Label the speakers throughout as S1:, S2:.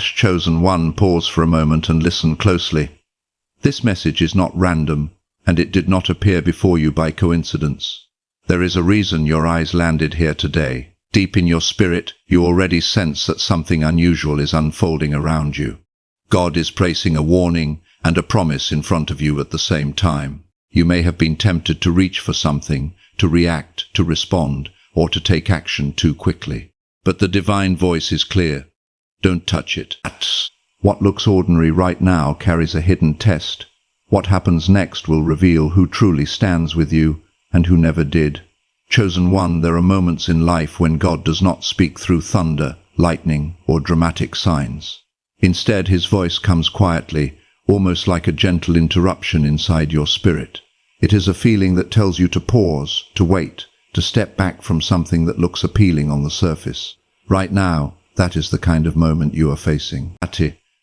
S1: Chosen one, pause for a moment and listen closely. This message is not random, and it did not appear before you by coincidence. There is a reason your eyes landed here today. Deep in your spirit, you already sense that something unusual is unfolding around you. God is placing a warning and a promise in front of you at the same time. You may have been tempted to reach for something, to react, to respond, or to take action too quickly. But the divine voice is clear. Don't touch it. What looks ordinary right now carries a hidden test. What happens next will reveal who truly stands with you and who never did. Chosen one, there are moments in life when God does not speak through thunder, lightning, or dramatic signs. Instead, his voice comes quietly, almost like a gentle interruption inside your spirit. It is a feeling that tells you to pause, to wait, to step back from something that looks appealing on the surface. Right now, that is the kind of moment you are facing.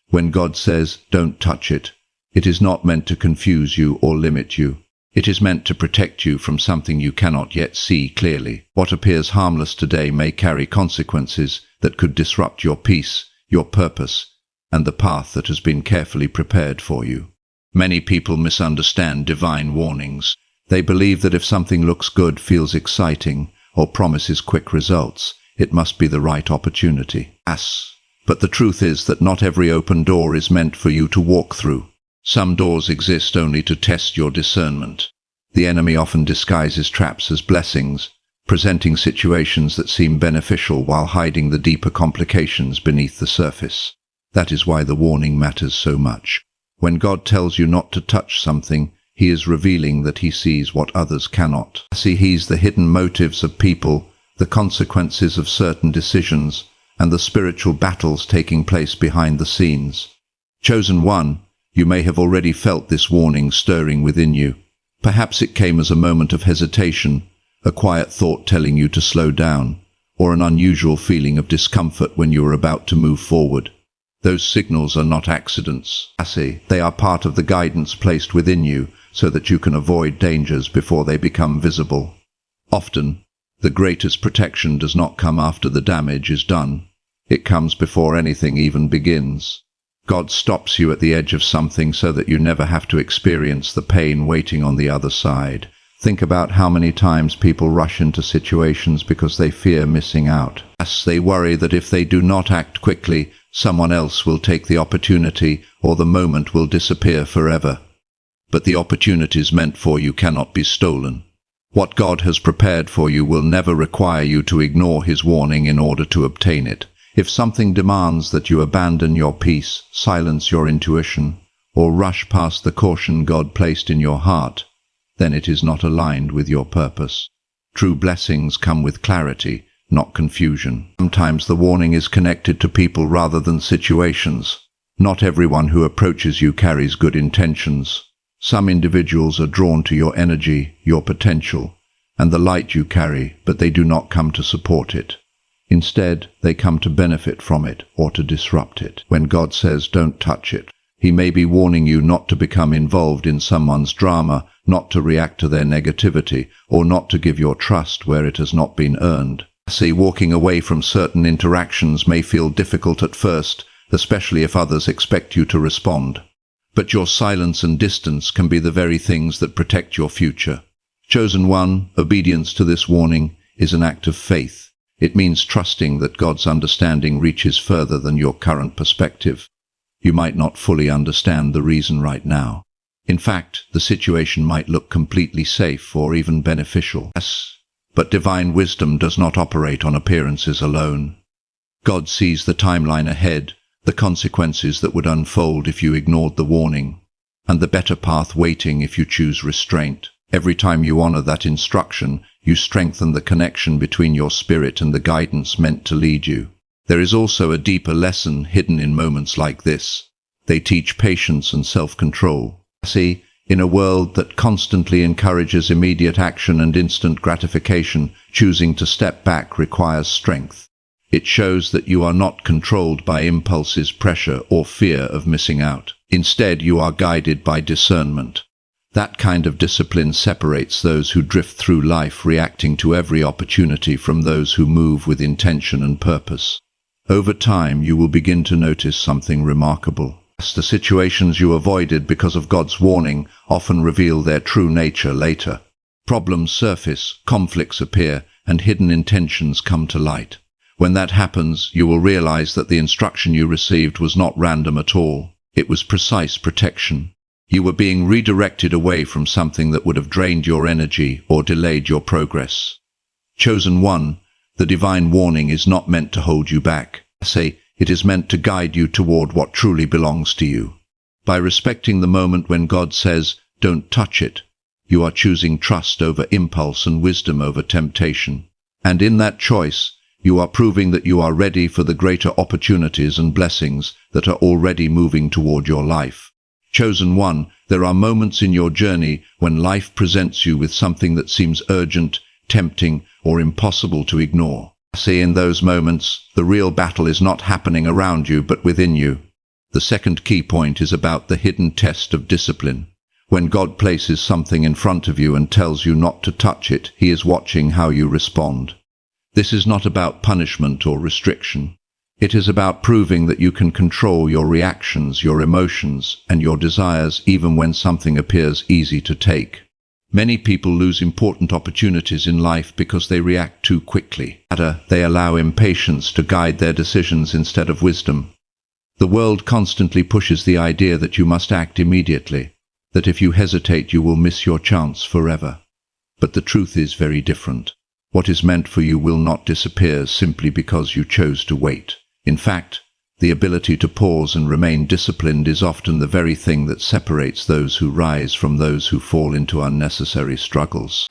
S1: When God says, don't touch it, it is not meant to confuse you or limit you. It is meant to protect you from something you cannot yet see clearly. What appears harmless today may carry consequences that could disrupt your peace, your purpose, and the path that has been carefully prepared for you. Many people misunderstand divine warnings. They believe that if something looks good, feels exciting, or promises quick results, it must be the right opportunity. But the truth is that not every open door is meant for you to walk through. Some doors exist only to test your discernment. The enemy often disguises traps as blessings, presenting situations that seem beneficial while hiding the deeper complications beneath the surface. That is why the warning matters so much. When God tells you not to touch something, he is revealing that he sees what others cannot. He sees the hidden motives of people, the consequences of certain decisions, and the spiritual battles taking place behind the scenes. Chosen one, you may have already felt this warning stirring within you. Perhaps it came as a moment of hesitation, a quiet thought telling you to slow down, or an unusual feeling of discomfort when you are about to move forward. Those signals are not accidents. They are part of the guidance placed within you so that you can avoid dangers before they become visible. Often, the greatest protection does not come after the damage is done. It comes before anything even begins. God stops you at the edge of something so that you never have to experience the pain waiting on the other side. Think about how many times people rush into situations because they fear missing out. They worry that if they do not act quickly, someone else will take the opportunity or the moment will disappear forever. But the opportunities meant for you cannot be stolen. What God has prepared for you will never require you to ignore his warning in order to obtain it. If something demands that you abandon your peace, silence your intuition, or rush past the caution God placed in your heart, then it is not aligned with your purpose. True blessings come with clarity, not confusion. Sometimes the warning is connected to people rather than situations. Not everyone who approaches you carries good intentions. Some individuals are drawn to your energy, your potential, and the light you carry, but they do not come to support it. Instead, they come to benefit from it or to disrupt it. When God says, don't touch it, he may be warning you not to become involved in someone's drama, not to react to their negativity, or not to give your trust where it has not been earned. Walking away from certain interactions may feel difficult at first, especially if others expect you to respond. But your silence and distance can be the very things that protect your future. Chosen one, obedience to this warning is an act of faith. It means trusting that God's understanding reaches further than your current perspective. You might not fully understand the reason right now. In fact, the situation might look completely safe or even beneficial. But divine wisdom does not operate on appearances alone. God sees the timeline ahead, the consequences that would unfold if you ignored the warning, and the better path waiting if you choose restraint. Every time you honor that instruction, you strengthen the connection between your spirit and the guidance meant to lead you. There is also a deeper lesson hidden in moments like this. They teach patience and self-control. In a world that constantly encourages immediate action and instant gratification, choosing to step back requires strength. It shows that you are not controlled by impulses, pressure, or fear of missing out. Instead, you are guided by discernment. That kind of discipline separates those who drift through life reacting to every opportunity from those who move with intention and purpose. Over time, you will begin to notice something remarkable. The situations you avoided because of God's warning often reveal their true nature later. Problems surface, conflicts appear, and hidden intentions come to light. When that happens, you will realize that the instruction you received was not random at all. It was precise protection. You were being redirected away from something that would have drained your energy or delayed your progress. Chosen one, the divine warning is not meant to hold you back. It is meant to guide you toward what truly belongs to you. By respecting the moment when God says, "Don't touch it," you are choosing trust over impulse and wisdom over temptation. And in that choice, you are proving that you are ready for the greater opportunities and blessings that are already moving toward your life. Chosen one, there are moments in your journey when life presents you with something that seems urgent, tempting, or impossible to ignore. In those moments, the real battle is not happening around you but within you. The second key point is about the hidden test of discipline. When God places something in front of you and tells you not to touch it, He is watching how you respond. This is not about punishment or restriction. It is about proving that you can control your reactions, your emotions, and your desires even when something appears easy to take. Many people lose important opportunities in life because they react too quickly. They allow impatience to guide their decisions instead of wisdom. The world constantly pushes the idea that you must act immediately, that if you hesitate you will miss your chance forever. But the truth is very different. What is meant for you will not disappear simply because you chose to wait. In fact, the ability to pause and remain disciplined is often the very thing that separates those who rise from those who fall into unnecessary struggles.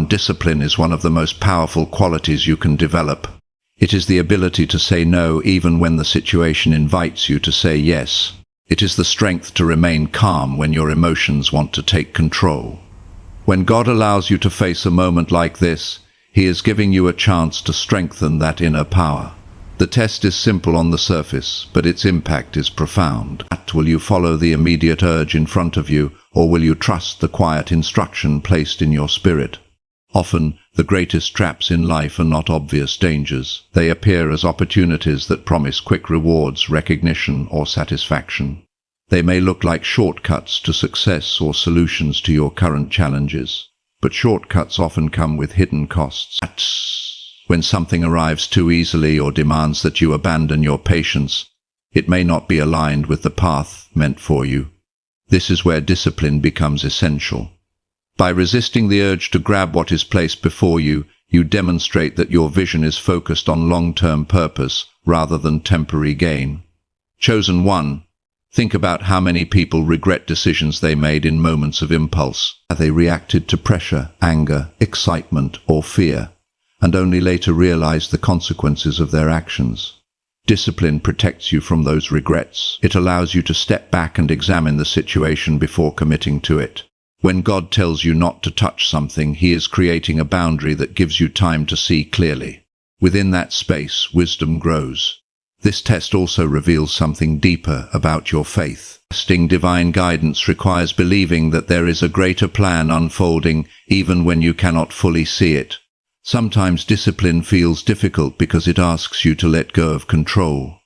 S1: Discipline is one of the most powerful qualities you can develop. It is the ability to say no even when the situation invites you to say yes. It is the strength to remain calm when your emotions want to take control. When God allows you to face a moment like this, He is giving you a chance to strengthen that inner power. The test is simple on the surface, but its impact is profound. Will you follow the immediate urge in front of you, or will you trust the quiet instruction placed in your spirit? Often, the greatest traps in life are not obvious dangers. They appear as opportunities that promise quick rewards, recognition, or satisfaction. They may look like shortcuts to success or solutions to your current challenges. But shortcuts often come with hidden costs. When something arrives too easily or demands that you abandon your patience, it may not be aligned with the path meant for you. This is where discipline becomes essential. By resisting the urge to grab what is placed before you, you demonstrate that your vision is focused on long-term purpose rather than temporary gain. Chosen one, think about how many people regret decisions they made in moments of impulse. They reacted to pressure, anger, excitement, or fear, and only later realized the consequences of their actions. Discipline protects you from those regrets. It allows you to step back and examine the situation before committing to it. When God tells you not to touch something, He is creating a boundary that gives you time to see clearly. Within that space, wisdom grows. This test also reveals something deeper about your faith. Trusting divine guidance requires believing that there is a greater plan unfolding even when you cannot fully see it. Sometimes discipline feels difficult because it asks you to let go of control.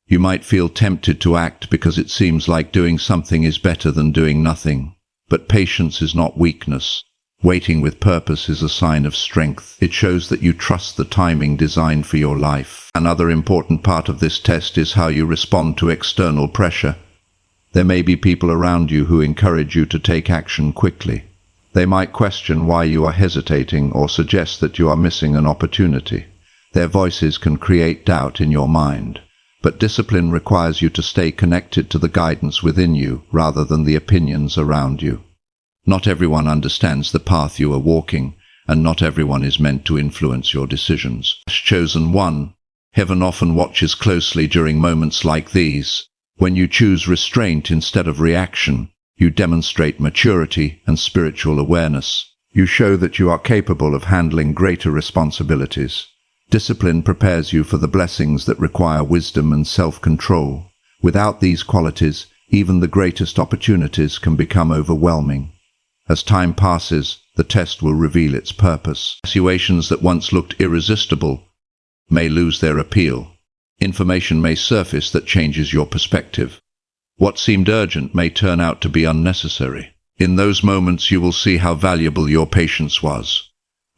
S1: You might feel tempted to act because it seems like doing something is better than doing nothing. But patience is not weakness. Waiting with purpose is a sign of strength. It shows that you trust the timing designed for your life. Another important part of this test is how you respond to external pressure. There may be people around you who encourage you to take action quickly. They might question why you are hesitating or suggest that you are missing an opportunity. Their voices can create doubt in your mind. But discipline requires you to stay connected to the guidance within you rather than the opinions around you. Not everyone understands the path you are walking, and not everyone is meant to influence your decisions. As chosen one, heaven often watches closely during moments like these. When you choose restraint instead of reaction, you demonstrate maturity and spiritual awareness. You show that you are capable of handling greater responsibilities. Discipline prepares you for the blessings that require wisdom and self-control. Without these qualities, even the greatest opportunities can become overwhelming. As time passes, the test will reveal its purpose. Situations that once looked irresistible may lose their appeal. Information may surface that changes your perspective. What seemed urgent may turn out to be unnecessary. In those moments you will see how valuable your patience was.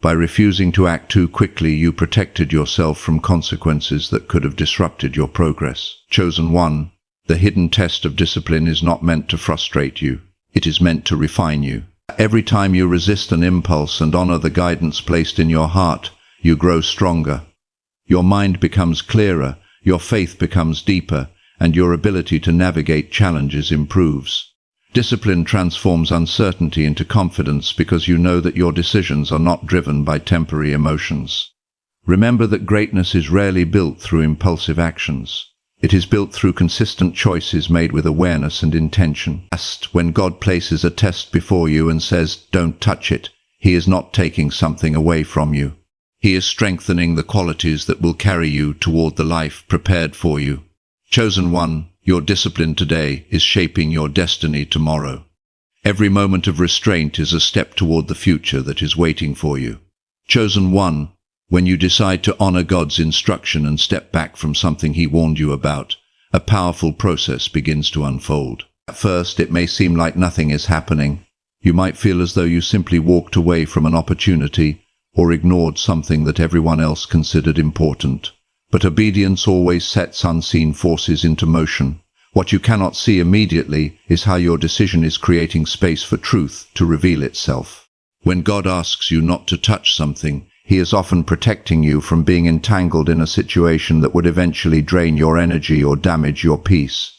S1: By refusing to act too quickly, you protected yourself from consequences that could have disrupted your progress. Chosen one, the hidden test of discipline is not meant to frustrate you. It is meant to refine you. Every time you resist an impulse and honor the guidance placed in your heart, you grow stronger. Your mind becomes clearer, your faith becomes deeper, and your ability to navigate challenges improves. Discipline transforms uncertainty into confidence because you know that your decisions are not driven by temporary emotions. Remember that greatness is rarely built through impulsive actions. It is built through consistent choices made with awareness and intention. When God places a test before you and says, "Don't touch it," He is not taking something away from you. He is strengthening the qualities that will carry you toward the life prepared for you. Chosen one, your discipline today is shaping your destiny tomorrow. Every moment of restraint is a step toward the future that is waiting for you. Chosen one, when you decide to honor God's instruction and step back from something He warned you about, a powerful process begins to unfold. At first, it may seem like nothing is happening. You might feel as though you simply walked away from an opportunity or ignored something that everyone else considered important. But obedience always sets unseen forces into motion. What you cannot see immediately is how your decision is creating space for truth to reveal itself. When God asks you not to touch something, He is often protecting you from being entangled in a situation that would eventually drain your energy or damage your peace.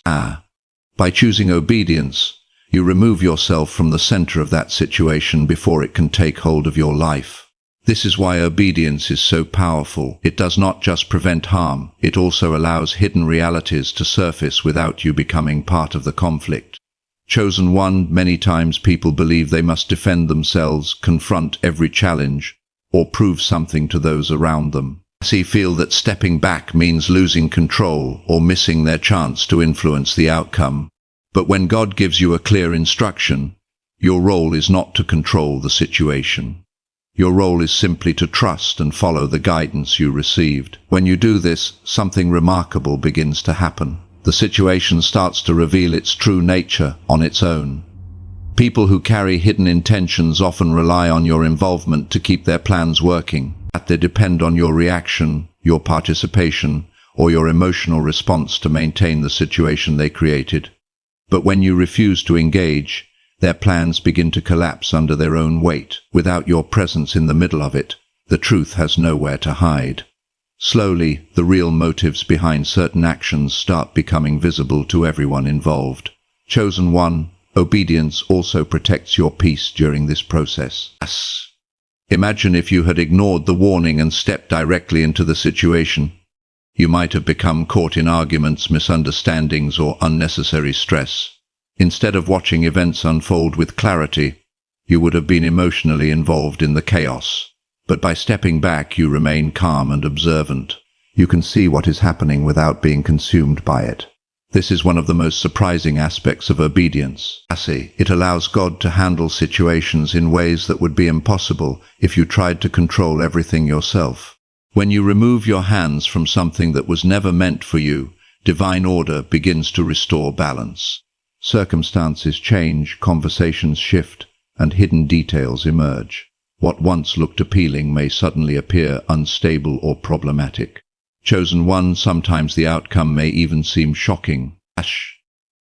S1: By choosing obedience, you remove yourself from the center of that situation before it can take hold of your life. This is why obedience is so powerful. It does not just prevent harm, it also allows hidden realities to surface without you becoming part of the conflict. Chosen one, many times people believe they must defend themselves, confront every challenge, or prove something to those around them. They feel that stepping back means losing control or missing their chance to influence the outcome. But when God gives you a clear instruction, your role is not to control the situation. Your role is simply to trust and follow the guidance you received. When you do this, something remarkable begins to happen. The situation starts to reveal its true nature on its own. People who carry hidden intentions often rely on your involvement to keep their plans working. They depend on your reaction, your participation, or your emotional response to maintain the situation they created. But when you refuse to engage, their plans begin to collapse under their own weight. Without your presence in the middle of it, the truth has nowhere to hide. Slowly, the real motives behind certain actions start becoming visible to everyone involved. Chosen one, obedience also protects your peace during this process. Imagine if you had ignored the warning and stepped directly into the situation. You might have become caught in arguments, misunderstandings, or unnecessary stress. Instead of watching events unfold with clarity, you would have been emotionally involved in the chaos. But by stepping back, you remain calm and observant. You can see what is happening without being consumed by it. This is one of the most surprising aspects of obedience. It allows God to handle situations in ways that would be impossible if you tried to control everything yourself. When you remove your hands from something that was never meant for you, divine order begins to restore balance. Circumstances change, conversations shift, and hidden details emerge. What once looked appealing may suddenly appear unstable or problematic. Chosen one, sometimes the outcome may even seem shocking.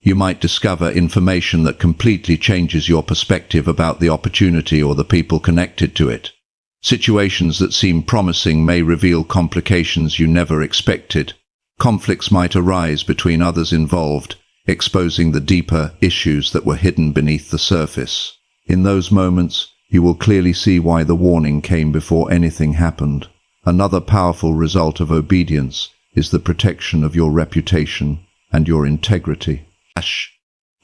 S1: You might discover information that completely changes your perspective about the opportunity or the people connected to it. Situations that seem promising may reveal complications you never expected. Conflicts might arise between others involved, exposing the deeper issues that were hidden beneath the surface. In those moments, you will clearly see why the warning came before anything happened. Another powerful result of obedience is the protection of your reputation and your integrity.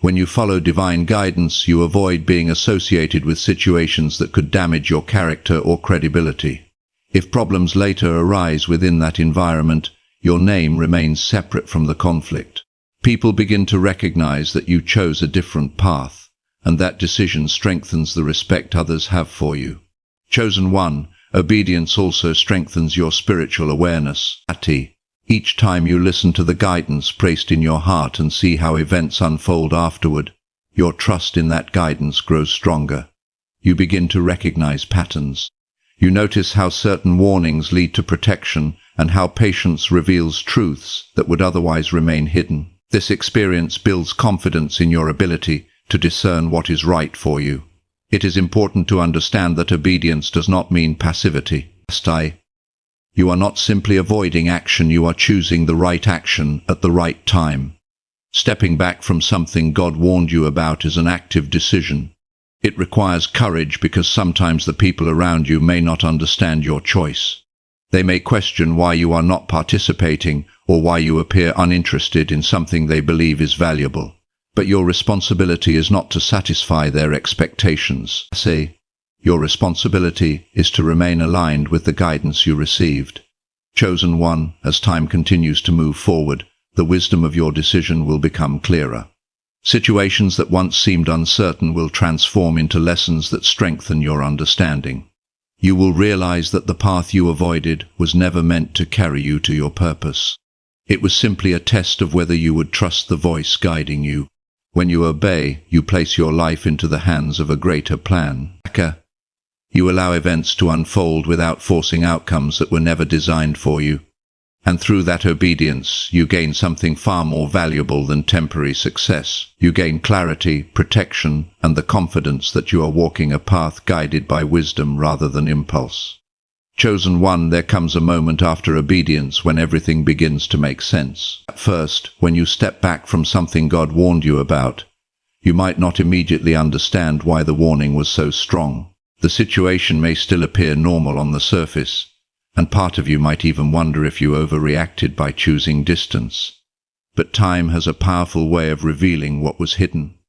S1: When you follow divine guidance, you avoid being associated with situations that could damage your character or credibility. If problems later arise within that environment, your name remains separate from the conflict. People begin to recognize that you chose a different path, and that decision strengthens the respect others have for you. Chosen one, obedience also strengthens your spiritual awareness. Each time you listen to the guidance placed in your heart and see how events unfold afterward, your trust in that guidance grows stronger. You begin to recognize patterns. You notice how certain warnings lead to protection and how patience reveals truths that would otherwise remain hidden. This experience builds confidence in your ability to discern what is right for you. It is important to understand that obedience does not mean passivity. You are not simply avoiding action, you are choosing the right action at the right time. Stepping back from something God warned you about is an active decision. It requires courage because sometimes the people around you may not understand your choice. They may question why you are not participating or why you appear uninterested in something they believe is valuable. But your responsibility is not to satisfy their expectations. Your responsibility is to remain aligned with the guidance you received. Chosen one, as time continues to move forward, the wisdom of your decision will become clearer. Situations that once seemed uncertain will transform into lessons that strengthen your understanding. You will realize that the path you avoided was never meant to carry you to your purpose. It was simply a test of whether you would trust the voice guiding you. When you obey, you place your life into the hands of a greater plan. You allow events to unfold without forcing outcomes that were never designed for you. And through that obedience, you gain something far more valuable than temporary success. You gain clarity, protection, and the confidence that you are walking a path guided by wisdom rather than impulse. Chosen one, there comes a moment after obedience when everything begins to make sense. At first, when you step back from something God warned you about, you might not immediately understand why the warning was so strong. The situation may still appear normal on the surface, and part of you might even wonder if you overreacted by choosing distance. But time has a powerful way of revealing what was hidden.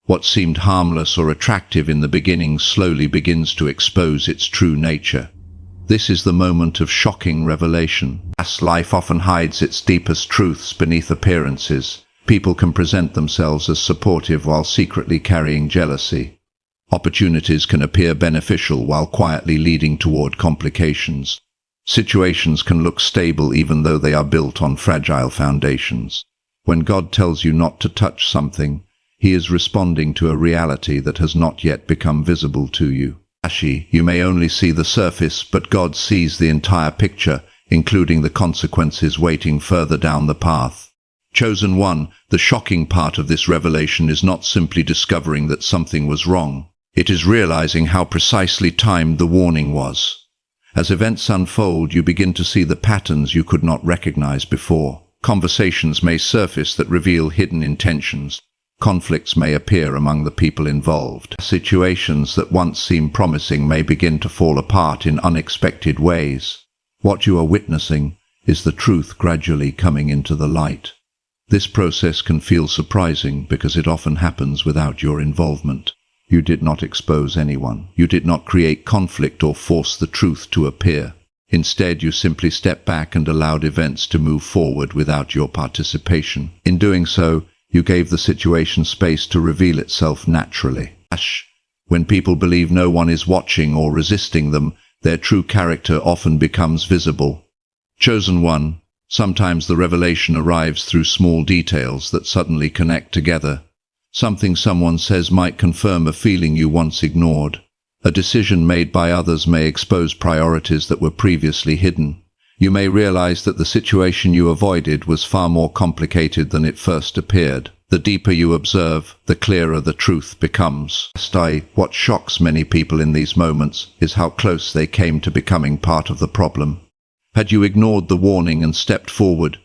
S1: What seemed harmless or attractive in the beginning slowly begins to expose its true nature. This is the moment of shocking revelation. As life often hides its deepest truths beneath appearances, people can present themselves as supportive while secretly carrying jealousy. Opportunities can appear beneficial while quietly leading toward complications. Situations can look stable even though they are built on fragile foundations. When God tells you not to touch something, He is responding to a reality that has not yet become visible to you. You may only see the surface, but God sees the entire picture, including the consequences waiting further down the path. Chosen one, the shocking part of this revelation is not simply discovering that something was wrong. It is realizing how precisely timed the warning was. As events unfold, you begin to see the patterns you could not recognize before. Conversations may surface that reveal hidden intentions. Conflicts may appear among the people involved. Situations that once seemed promising may begin to fall apart in unexpected ways. What you are witnessing is the truth gradually coming into the light. This process can feel surprising because it often happens without your involvement. You did not expose anyone. You did not create conflict or force the truth to appear. Instead, you simply stepped back and allowed events to move forward without your participation. In doing so, you gave the situation space to reveal itself naturally. When people believe no one is watching or resisting them, their true character often becomes visible. Chosen one, sometimes the revelation arrives through small details that suddenly connect together. Something someone says might confirm a feeling you once ignored. A decision made by others may expose priorities that were previously hidden. You may realize that the situation you avoided was far more complicated than it first appeared. The deeper you observe, the clearer the truth becomes. What shocks many people in these moments is how close they came to becoming part of the problem. Had you ignored the warning and stepped forward,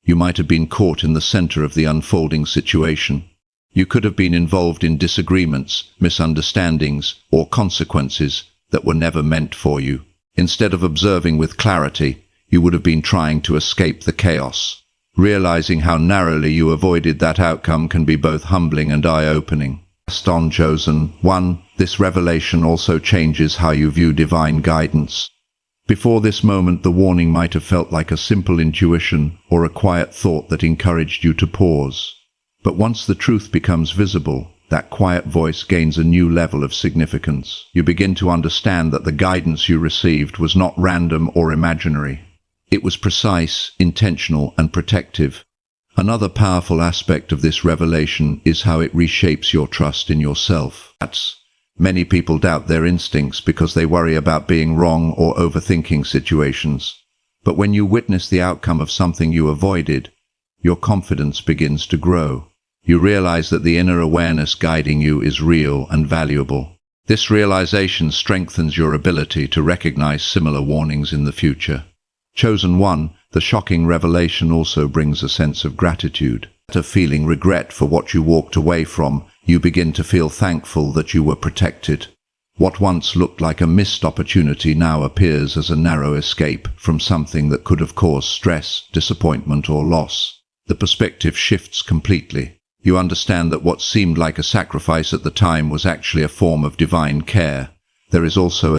S1: you might have been caught in the center of the unfolding situation. You could have been involved in disagreements, misunderstandings, or consequences that were never meant for you. Instead of observing with clarity, you would have been trying to escape the chaos. Realizing how narrowly you avoided that outcome can be both humbling and eye-opening. Chosen one, this revelation also changes how you view divine guidance. Before this moment, the warning might have felt like a simple intuition or a quiet thought that encouraged you to pause. But once the truth becomes visible, that quiet voice gains a new level of significance. You begin to understand that the guidance you received was not random or imaginary. It was precise, intentional, and protective. Another powerful aspect of this revelation is how it reshapes your trust in yourself. Many people doubt their instincts because they worry about being wrong or overthinking situations. But when you witness the outcome of something you avoided, your confidence begins to grow. You realize that the inner awareness guiding you is real and valuable. This realization strengthens your ability to recognize similar warnings in the future. Chosen one, the shocking revelation also brings a sense of gratitude. Instead of feeling regret for what you walked away from, you begin to feel thankful that you were protected. What once looked like a missed opportunity now appears as a narrow escape from something that could have caused stress, disappointment, or loss. The perspective shifts completely. You understand that what seemed like a sacrifice at the time was actually a form of divine care. There is also